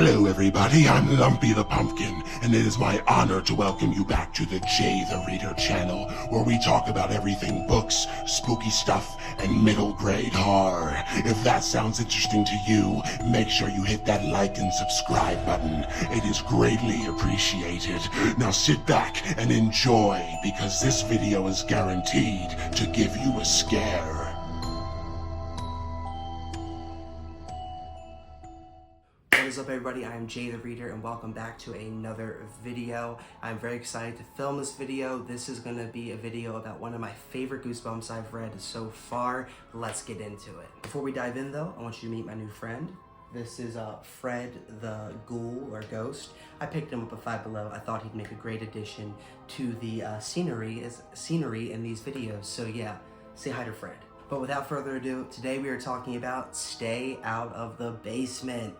Hello everybody, I'm Lumpy the Pumpkin, and it is my honor to welcome you back to the Jay the Reader channel, where we talk about everything books, spooky stuff, and middle grade horror. If that sounds interesting to you, make sure you hit that like and subscribe button. It is greatly appreciated. Now sit back and enjoy, because this video is guaranteed to give you a scare. What is up everybody, I'm Jay the Reader and welcome back to another video. I'm very excited to film this video. This is going to be a video about one of my favorite Goosebumps I've read so far. Let's get into it. Before we dive in though, I want you to meet my new friend. This is Fred the Ghoul or Ghost. I picked him up at Five Below. I thought he'd make a great addition to the scenery in these videos. So yeah, say hi to Fred. But without further ado, today we are talking about Stay Out of the Basement.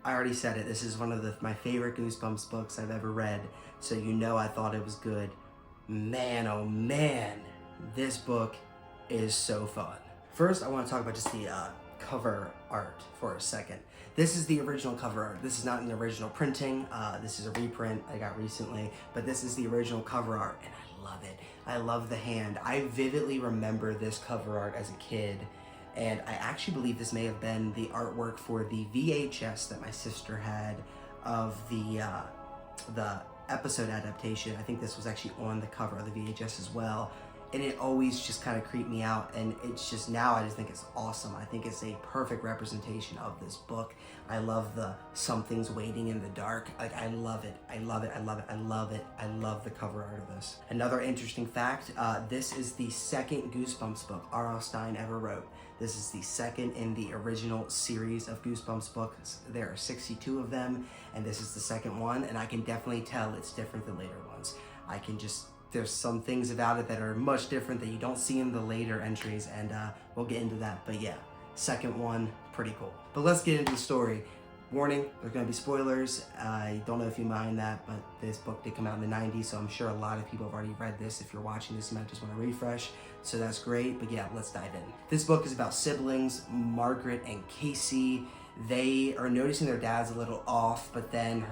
I already said it, this is one of my favorite Goosebumps books I've ever read, so you know I thought it was good. Man, oh man, this book is so fun. First, I want to talk about just the cover art for a second. This is the original cover art. This is not an original printing. This is a reprint I got recently, but this is the original cover art, and I love it. I love the hand. I vividly remember this cover art as a kid. And I actually believe this may have been the artwork for the VHS that my sister had of the episode adaptation. I think this was actually on the cover of the VHS as well. And it always just kind of creeped me out. And it's just, now I just think it's awesome. I think it's a perfect representation of this book. I love the something's waiting in the dark. Like, I love it. I love it. I love it. I love it. I love the cover art of this. Another interesting fact, this is the second Goosebumps book R.L. Stine ever wrote. This is the second in the original series of Goosebumps books. There are 62 of them, and this is the second one, and I can definitely tell it's different than later ones. There's some things about it that are much different that you don't see in the later entries, and we'll get into that. But yeah, second one, pretty cool. But let's get into the story. Warning, there's gonna be spoilers. I don't know if you mind that, but this book did come out in the 90s, so I'm sure a lot of people have already read this. If you're watching this, you might just want to refresh, so that's great. But yeah, let's dive in. This book is about siblings, Margaret and Casey. They are noticing their dad's a little off, but then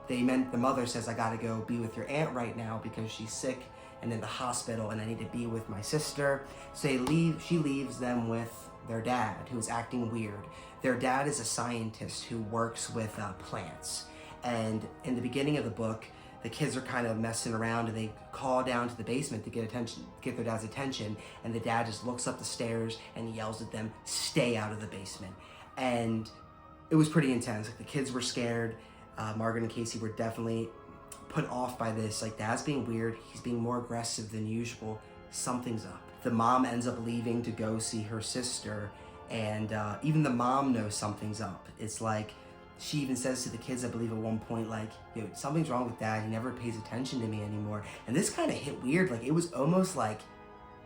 the mother says, I gotta go be with your aunt right now because she's sick and in the hospital, and I need to be with my sister. So she leaves them with their dad, who's acting weird. Their dad is a scientist who works with plants. And in the beginning of the book, the kids are kind of messing around and they call down to the basement to get their dad's attention. And the dad just looks up the stairs and yells at them, stay out of the basement. And it was pretty intense. Like, the kids were scared. Margaret and Casey were definitely put off by this. Like, dad's being weird. He's being more aggressive than usual. Something's up. The mom ends up leaving to go see her sister, and even the mom knows something's up. It's like, she even says to the kids, I believe at one point, like, yo, something's wrong with dad. He never pays attention to me anymore. And this kind of hit weird. Like, it was almost like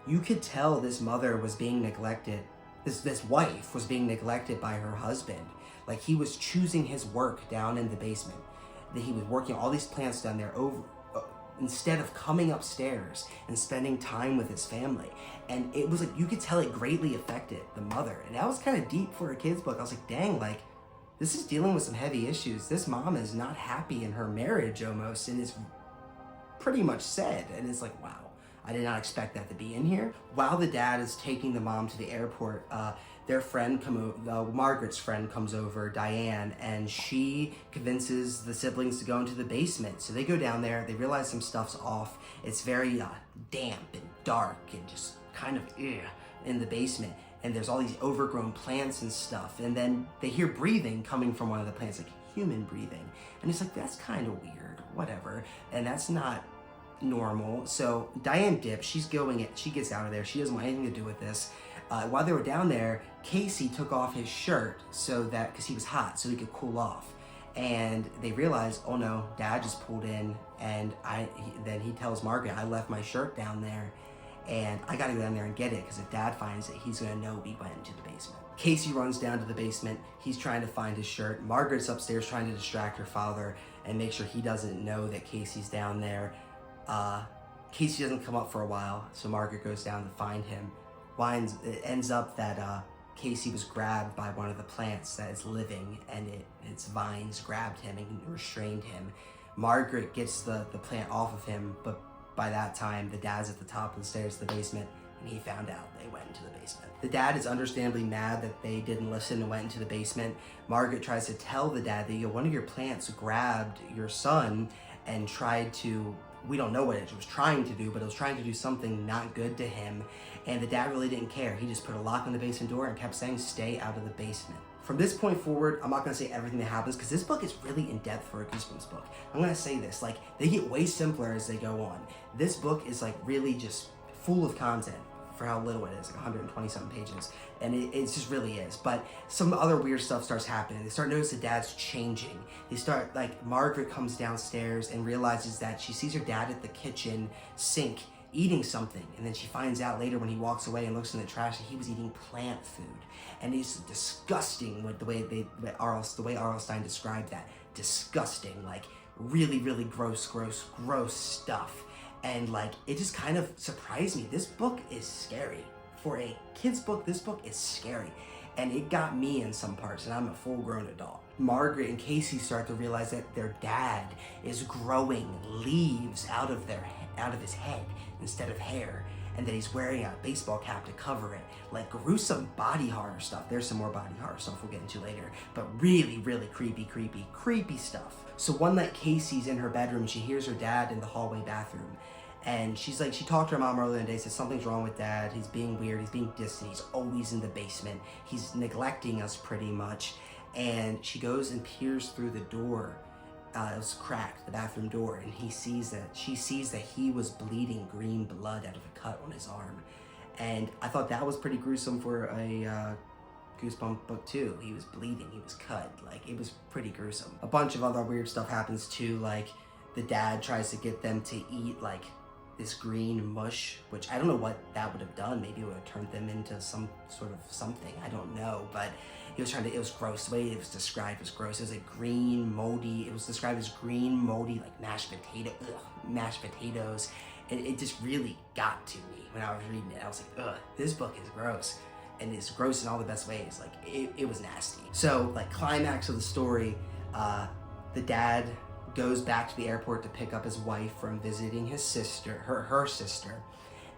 you could tell this mother was being neglected. This wife was being neglected by her husband. Like, he was choosing his work down in the basement. That he was working all these plants down there instead of coming upstairs and spending time with his family. And it was like, you could tell it greatly affected the mother. And that was kind of deep for a kid's book. I was like, dang, like, this is dealing with some heavy issues. This mom is not happy in her marriage almost, and it's pretty much said. And it's like, wow, I did not expect that to be in here. While the dad is taking the mom to the airport, their friend Margaret's friend comes over, Diane, and she convinces the siblings to go into the basement. So they go down there, they realize some stuff's off. It's very damp and dark and just kind of in the basement. And there's all these overgrown plants and stuff. And then they hear breathing coming from one of the plants, like human breathing. And it's like, that's kind of weird, whatever. And that's not normal. So Diane dips, she gets out of there. She doesn't want anything to do with this. While they were down there, Casey took off his shirt because he was hot, so he could cool off. And they realized, oh no, dad just pulled in, and then he tells Margaret, I left my shirt down there, and I gotta go down there and get it, because if dad finds it, he's gonna know we went into the basement. Casey runs down to the basement. He's trying to find his shirt. Margaret's upstairs trying to distract her father and make sure he doesn't know that Casey's down there. Casey doesn't come up for a while, so Margaret goes down to find him. It ends up that Casey was grabbed by one of the plants that is living, and its vines grabbed him and restrained him. Margaret gets the plant off of him, but by that time, the dad's at the top of the stairs to the basement, and he found out they went into the basement. The dad is understandably mad that they didn't listen and went into the basement. Margaret tries to tell the dad that, one of your plants grabbed your son and tried to, we don't know what it was trying to do, but it was trying to do something not good to him. And the dad really didn't care. He just put a lock on the basement door and kept saying, stay out of the basement. From this point forward, I'm not gonna say everything that happens because this book is really in depth for a Goosebumps book. I'm gonna say this, like, they get way simpler as they go on. This book is like really just full of content for how little it is, like 120 something pages. And it just really is. But some other weird stuff starts happening. They start noticing the dad's changing. They start, like, Margaret comes downstairs and realizes that she sees her dad at the kitchen sink eating something, and then she finds out later when he walks away and looks in the trash that he was eating plant food. And it's disgusting with the way R.L. Stine described that. Disgusting, like really, really gross stuff. And like, it just kind of surprised me. This book is scary. For a kid's book, this book is scary. And it got me in some parts, and I'm a full-grown adult. Margaret and Casey start to realize that their dad is growing leaves out of his head instead of hair, and that he's wearing a baseball cap to cover it. Like, gruesome body horror stuff. There's some more body horror stuff we'll get into later, but really, really creepy stuff. So one night, Casey's in her bedroom, she hears her dad in the hallway bathroom, and she's like, she talked to her mom earlier in the day, said something's wrong with dad, he's being weird, he's being distant, he's always in the basement, he's neglecting us pretty much. And she goes and peers through the door. It was cracked, the bathroom door, and she sees that he was bleeding green blood out of a cut on his arm. And I thought that was pretty gruesome for a Goosebumps book too. He was bleeding, he was cut, like, it was pretty gruesome. A bunch of other weird stuff happens too, like the dad tries to get them to eat like this green mush, which I don't know what that would have done. Maybe it would have turned them into some sort of something, I don't know, but it was gross. The way it was described was gross. It was like green, moldy, it was described as green, moldy, like mashed potatoes. And it just really got to me when I was reading it. I was like, ugh, this book is gross. And it's gross in all the best ways. Like, it was nasty. So, like, climax of the story, the dad goes back to the airport to pick up his wife from visiting his sister, her sister,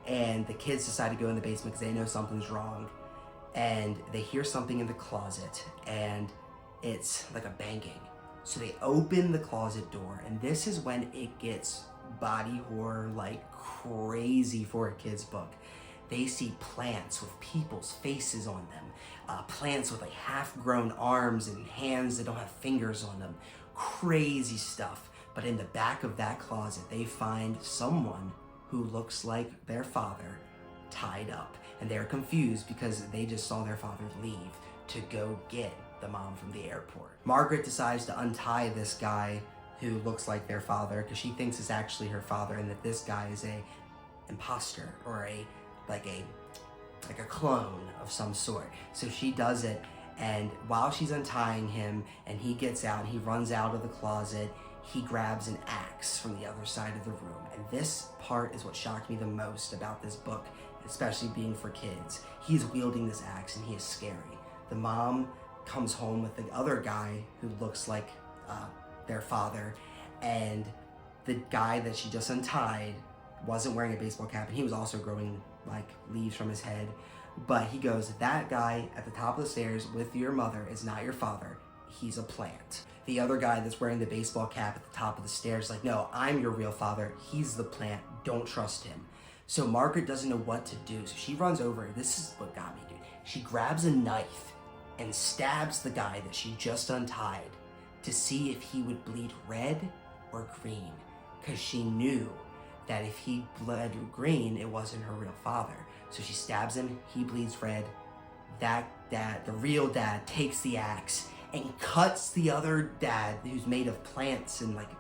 and the kids decide to go in the basement because they know something's wrong, and they hear something in the closet, and it's like a banging. So they open the closet door, and this is when it gets body horror like crazy for a kid's book. They see plants with people's faces on them, plants with like half-grown arms and hands that don't have fingers on them. Crazy stuff. But in the back of that closet, they find someone who looks like their father tied up. And they're confused because they just saw their father leave to go get the mom from the airport. Margaret decides to untie this guy who looks like their father because she thinks it's actually her father, and that this guy is a imposter or a clone of some sort. So she does it, and while she's untying him and he gets out and he runs out of the closet, he grabs an axe from the other side of the room. And this part is what shocked me the most about this book, especially being for kids. He's wielding this axe and he is scary. The mom comes home with the other guy who looks like their father, and the guy that she just untied wasn't wearing a baseball cap, and he was also growing like leaves from his head. But he goes, that guy at the top of the stairs with your mother is not your father, he's a plant. The other guy that's wearing the baseball cap at the top of the stairs is like, no, I'm your real father, he's the plant, don't trust him. So Margaret doesn't know what to do, so she runs over. This is what got me, dude. She grabs a knife and stabs the guy that she just untied to see if he would bleed red or green, because she knew that if he bled green, it wasn't her real father. So she stabs him, he bleeds red. That dad, the real dad, takes the axe and cuts the other dad, who's made of plants and like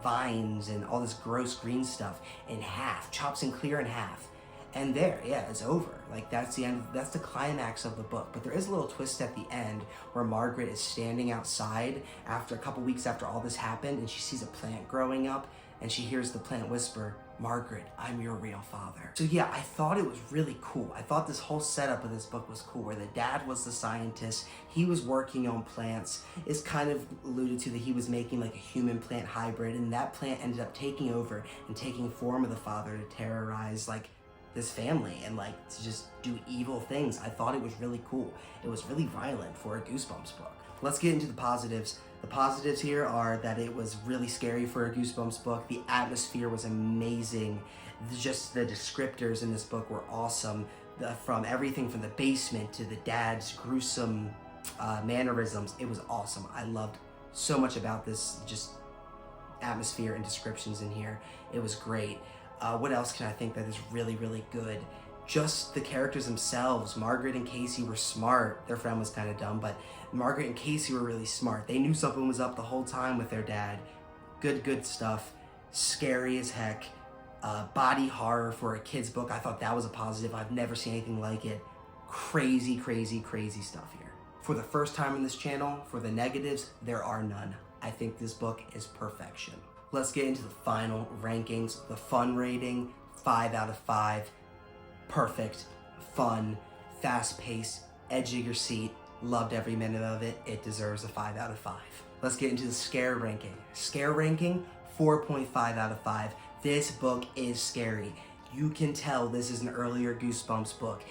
vines and all this gross green stuff, in half, chops him clear in half. And there, yeah, it's over. Like, that's the end, that's the climax of the book. But there is a little twist at the end where Margaret is standing outside after a couple weeks after all this happened, and she sees a plant growing up, and she hears the plant whisper, Margaret, I'm your real father. So yeah, I thought it was really cool. I thought this whole setup of this book was cool, where the dad was the scientist, he was working on plants. It's kind of alluded to that he was making like a human plant hybrid, and that plant ended up taking over and taking form of the father to terrorize like this family and like to just do evil things. I thought it was really cool. It was really violent for a Goosebumps book. Let's get into the positives. The positives here are that it was really scary for a Goosebumps book. The atmosphere was amazing. Just the descriptors in this book were awesome. From everything from the basement to the dad's gruesome mannerisms, it was awesome. I loved so much about this just atmosphere and descriptions in here. It was great. What else can I think that is really, really good? Just the characters themselves. Margaret and Casey were smart. Their friend was kind of dumb, but Margaret and Casey were really smart. They knew something was up the whole time with their dad. Good stuff. Scary as heck. Body horror for a kid's book. I thought that was a positive. I've never seen anything like it. Crazy stuff here. For the first time on this channel, for the negatives, there are none. I think this book is perfection. Let's get into the final rankings. The fun rating, 5 out of 5. Perfect, fun, fast-paced, edge of your seat. Loved every minute of it. It deserves a 5 out of 5. Let's get into the scare ranking. Scare ranking, 4.5 out of 5. This book is scary. You can tell this is an earlier Goosebumps book.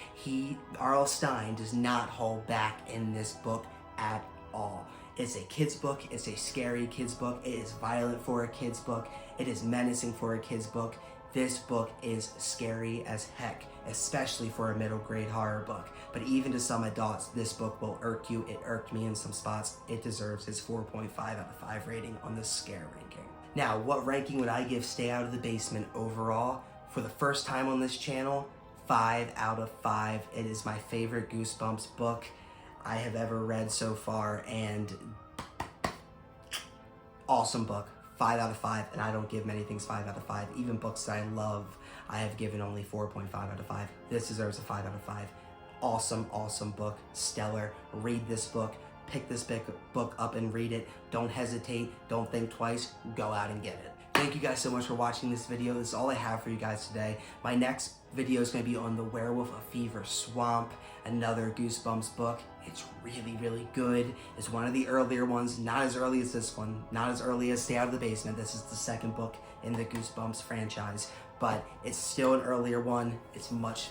R.L. Stine does not hold back in this book at all. It's a kid's book. It's a scary kid's book. It is violent for a kid's book. It is menacing for a kid's book. This book is scary as heck, especially for a middle grade horror book. But even to some adults, this book will irk you. It irked me in some spots. It deserves its 4.5 out of 5 rating on the scare ranking. Now, what ranking would I give Stay Out of the Basement overall? For the first time on this channel, 5 out of 5. It is my favorite Goosebumps book I have ever read so far, and awesome book. 5 out of 5, and I don't give many things 5 out of 5. Even books that I love, I have given only 4.5 out of 5. This deserves a 5 out of 5. Awesome book. Stellar. Read this book. Pick this book up and read it. Don't hesitate. Don't think twice. Go out and get it. Thank you guys so much for watching this video. This is all I have for you guys today. My next video is going to be on The Werewolf of Fever Swamp, another Goosebumps book. It's really good. It's one of the earlier ones, not as early as this one, not as early as Stay Out of the Basement. This is the second book in the Goosebumps franchise, but it's still an earlier one. It's much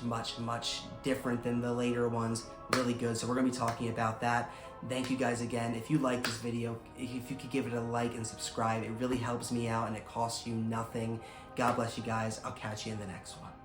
different than the later ones. Really good. So we're going to be talking about that. Thank you guys again. If you like this video, if you could give it a like and subscribe, it really helps me out and it costs you nothing. God bless you guys. I'll catch you in the next one.